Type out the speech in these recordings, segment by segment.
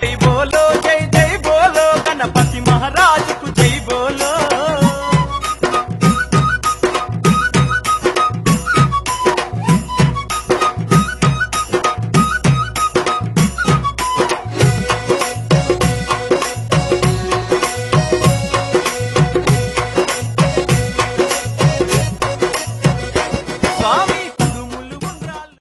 जय बोलो जय बोलो गणपति महाराज को जय बोलो। स्वामी कुदुमुलु ఉండ్రాళ్ళు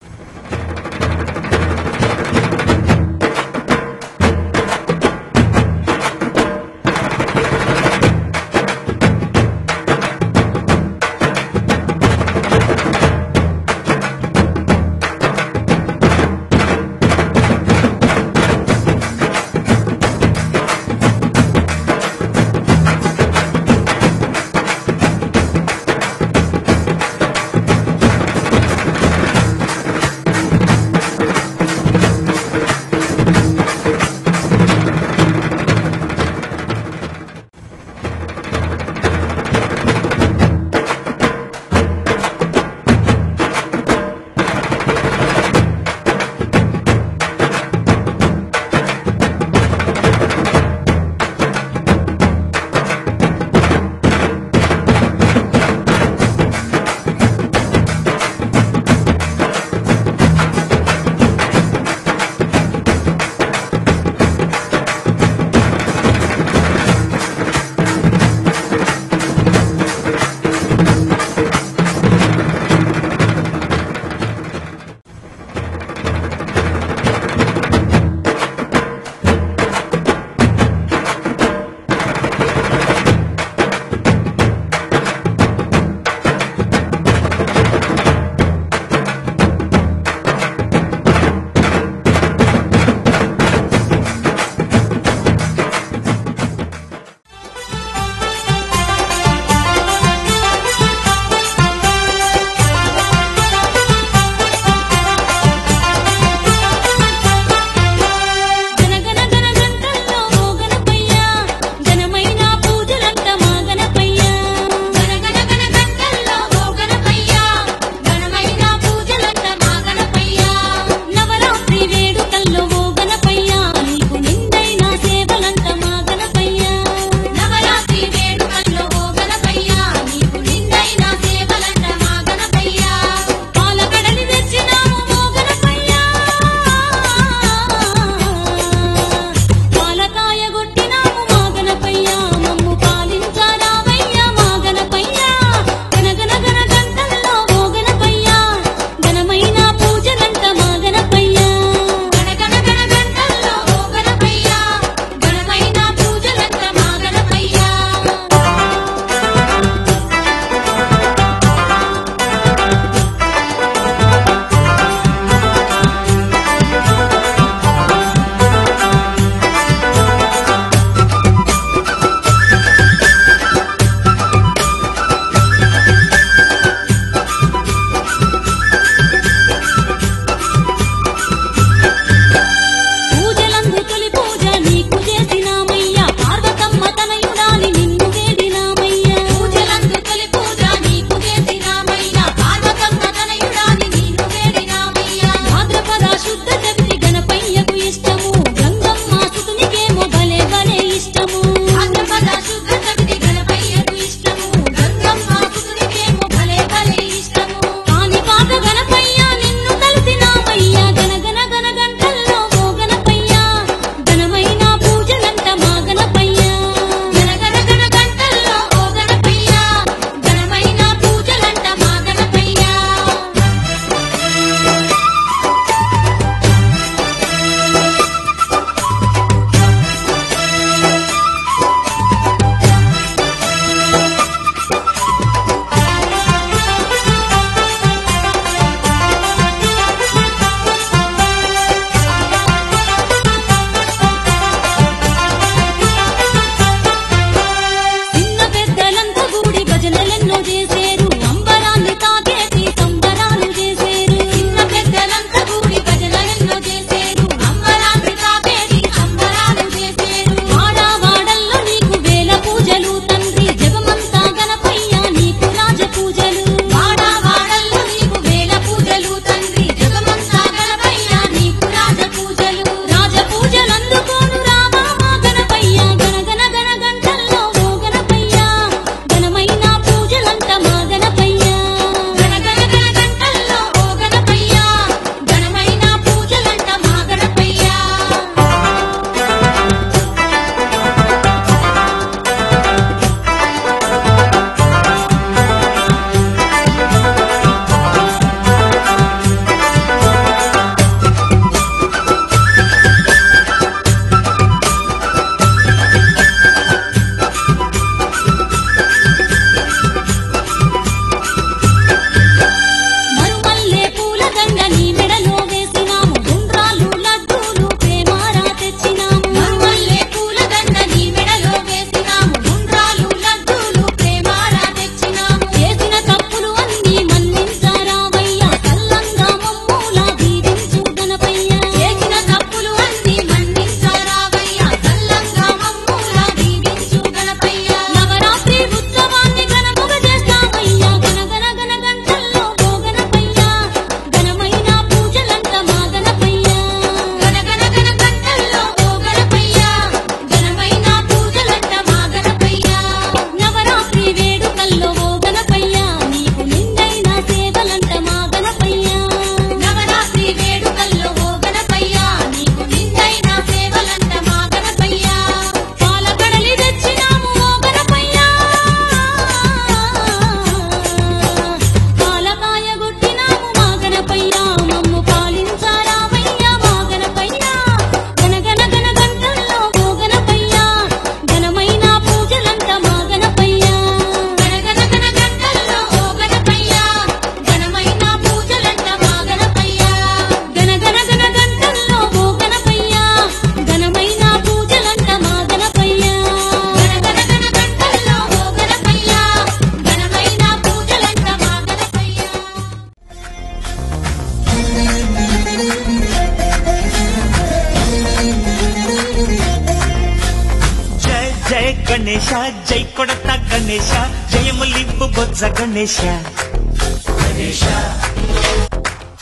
జయ గణేశ జై కొడత గణేశ జయములివ్వు బొజ్జ గణేశ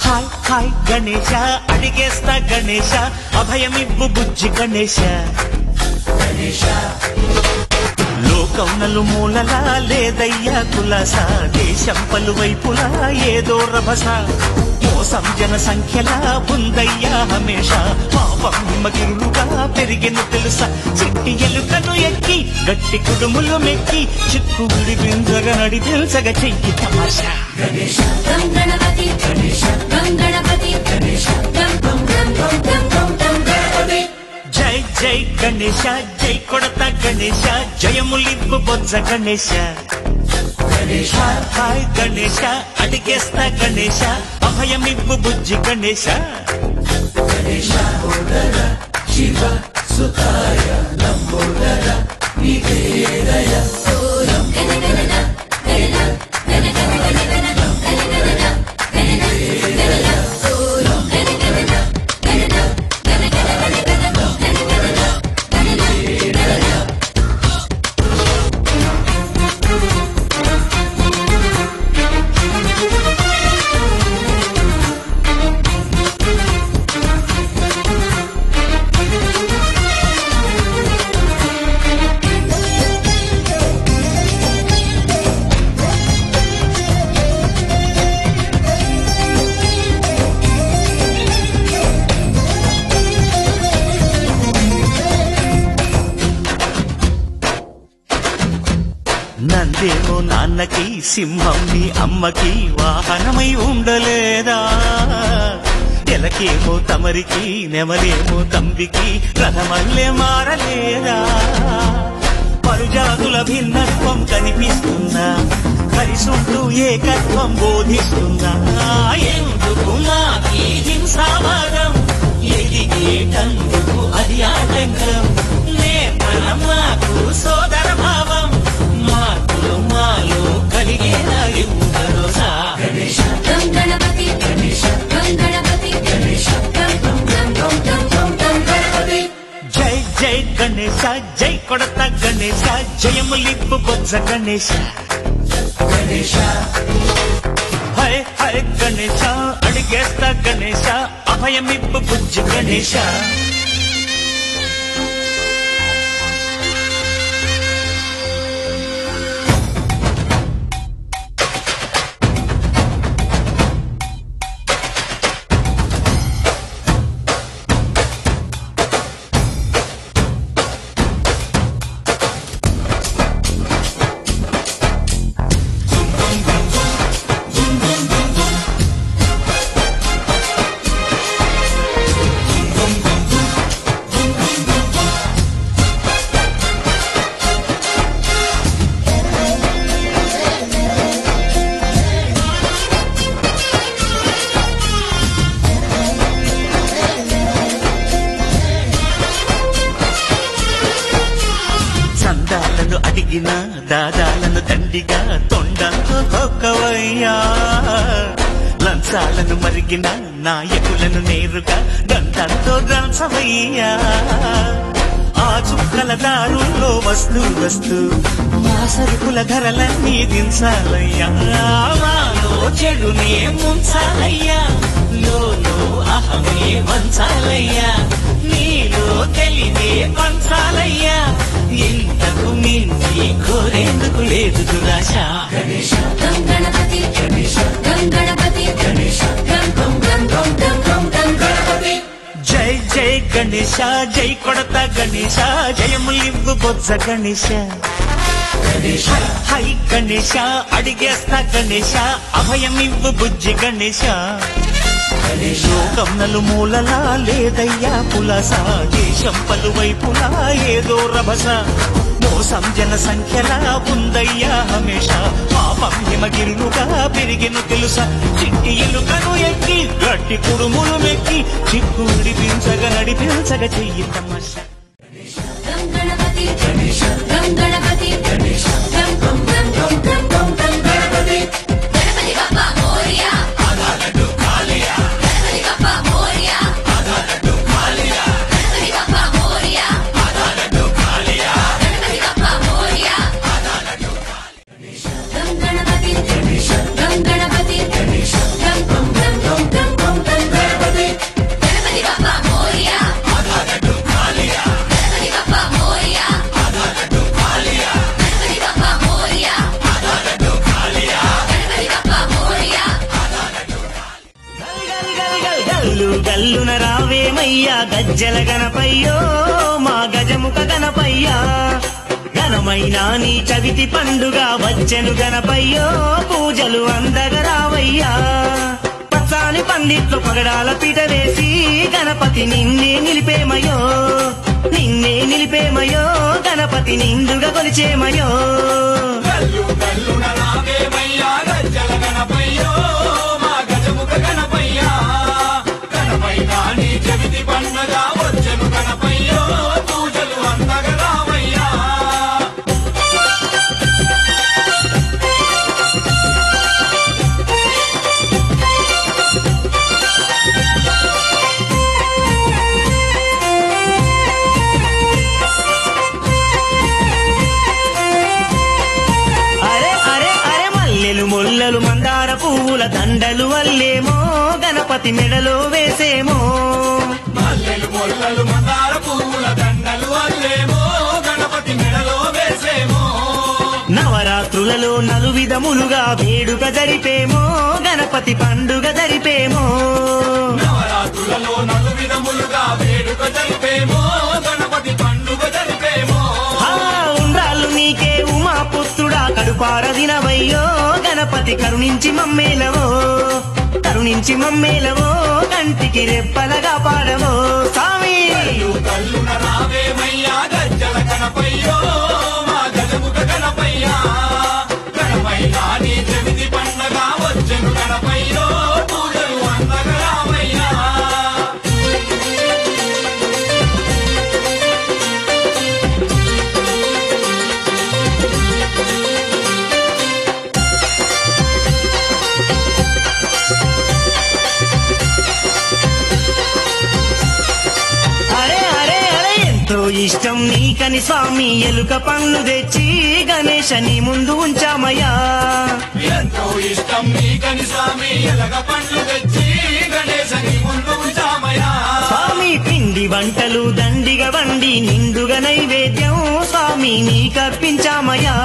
హాయ్ హాయ్ గణేశ అడిగేస్తా గణేశ అభయమివ్వు బుజ్జి గణేశ లోకం నలుమూలలా లేదయ్యా కులాస దేశం పలువైపులా ఏదో రభస మోసం జన సంఖ్యలా ఉందయ్యా హమేష పాపం హిమగిరులుగా పెరిగెను తెలుసా చిట్టి ఎలుకను ఎక్కి గట్టి కుడుములు మెక్కి చిక్కు విడిపించగ నడిపించగ చెయ్యి తమాషా గణపతి గణపతి జై జై గణేశ జై కొడత గణేశ జయములివ్వు బొజ్జ గణేశ హాయ్ గణేశ అడిగేస్తా గణేశ అభయమివ్వు బుజ్జి గణేశ శివ సుతాయ లంబోదర నివేదయ నందేమో నాన్నకి సింహం నీ అమ్మకి వాహనమై ఉండలేదా ఎలకేమో తమరికి నెమలేమో తంబికి రథమల్లే మారలేదా పరుజాతుల భిన్నత్వం కనిపిస్తుందా కలిసుంటూ ఏకత్వం బోధిస్తుందా ఎందుకు మాకి హింసావాదం ఎదిగేటందుకు అది ఆటంకం నేతనం మాకు సోదర భావం మార్పులు మాలో కలిగేలా భరోసా గణపతి జై జై గణేశ జై కొడత గణేశ జయములివ్వు బొజ్జ గణేశ హై హై గణేశ అడిగేస్తా గణేశ అభయమివ్వు బుజ్జి గణేశ అడిగిన దాదాలను దండిగా తొండంతో తొక్కవయ్యా లంచాలను మరిగిన నాయకులను నేరుగా దండంతో దంచవయ్యా ఆ చుక్కల దారుల్లో వస్తూ వస్తూ మా సరుకుల ధరలన్నీ దించాలయ్యా మాలో చెడునే ముంచాలయ్యా లోలో అహమే వంచాలయ్యా నీలో తెలివే పంచాలయ్యా ఇంతకు మించి కోరేందుకు లేదు దురాశ గణపతి జై జై గణేశ జై కొడత గణేశ జయములివ్వు బొజ్జ గణేశ హై గణేశ అడిగేస్తా గణేశ అభయమివ్వు బుజ్జి గణేశ లోకం నలుమూలలా లేదయ్యా పులస దేశం పలువైపులా ఏదో రభస మోసం జన సంఖ్యలా ఉందయ్యా హమేష పాపం హిమగిరులుగా పెరిగెను తెలుసా చిట్టి ఎలుకను ఎక్కి గట్టి కుడుములు మెక్కి చిక్కు విడిపించగ నడిపించగ చెయ్యి తమాషా రావయ్యా గజ్జల గణపయ్యో మా గజముఖ గణపయ్యా ఘనమైన నీ చవితి పండుగ వచ్చెను గణపయ్యో పూజలు అందగ రావయ్యా పచ్చాని పందిట్లో పగడాల పీట వేసి గణపతి నిన్నే నిలిపేమయో గణపతి నిండుగా కొలిచేమయో కల్లు కల్లున రావేమయ్యా గజ్జల గణపయ్యో మా గజముఖ గణపయ్యా ఘనమైన నీ చవితి పండుగ వచ్చెను గణపయ్యో పూజలు అందగ రావయ్యా ముల్లలు మందార పువ్వుల దండలు వల్లేమో గణపతి మెడలో వేసేమో మల్లెలు మొల్లలు మందార పువ్వుల దండలు వల్లేమో గణపతి మెడలో వేసేమో నవరాత్రులలో నలువిధములుగా వేడుక జరిపేమో గణపతి పండుగ జరిపేమో నవరాత్రులలో నలువిధములుగా వేడుక జరిపేమో గణపతి పండుగ జరిపేమో ఉండ్రాళ్ళు నీకే ఉమా పుత్రుడా కడుపార దినవయ్యో గణపతి కరుణించి మమ్మేలవో కంటికి రెప్పలగా పాడవో స్వామి కల్లున రావేమయ్యా గజ్జల గణపయ్యో మా గజముఖ గణపయ్యా గణపయ్యా నీ చవితి పండగ వచ్చెను గణపయ్యో పూజలు అందగ రామయ్యా ఇష్టం నీకని స్వామి ఎలుక పండ్లు తెచ్చి గణేశ నీ ముందు ఉంచామయ్యా ఎంతో ఇష్టం నీకని స్వామి ఎలగ పండ్లు తెచ్చి గణేశ నీ ముందు ఉంచామయ్యా స్వామి పిండి వంటలు దండిగా వండి నిండుగా నైవేద్యం స్వామి నీకర్పించామయ్యా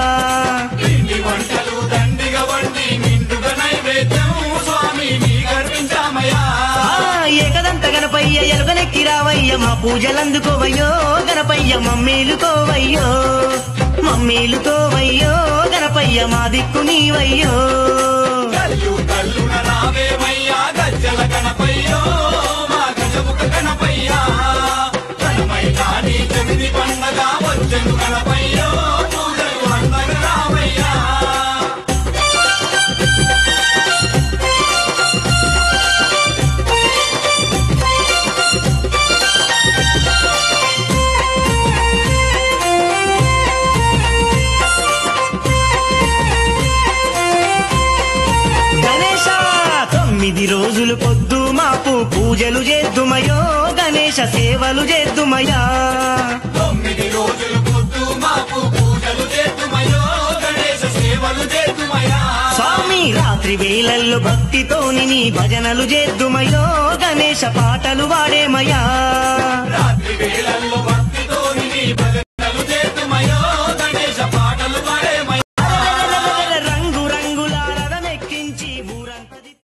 పిండి వంటలు దండిగా వండి నిండుగా నైవేద్యం స్వామి నీకర్పించామయ్యా ఏకదంత గణపయ్య ఎలుకనెక్కి రావయ్య మా పూజలందుకోవయ్యో గణపయ్య మమ్మేలుకోవయ్యో గణపయ్య మా దిక్కు నీవయ్యో కల్లు కల్లున రావేమయ్యా గజ్జల గణపయ్యో మా గజముఖ గణపయ్యా ఘనమైన నీ చవితి పండగ వచ్చెను గణపయ్యో పూజలు అందగ రామయ్యా రోజులు పొద్దు మాపు పూజలు చేద్దుమయో గణేశ సేవలు చేద్దుమయా 9 రోజులు పొద్దు మాపు పూజలు చేద్దుమయో గణేశ సేవలు చేద్దుమయా స్వామి రాత్రి వేళల్లో భక్తితోని నీ భజనలు చేద్దుమయో గణేశ పాటలు వాడేమయా రాత్రి వేళల్లో భక్తితోని నీ భజన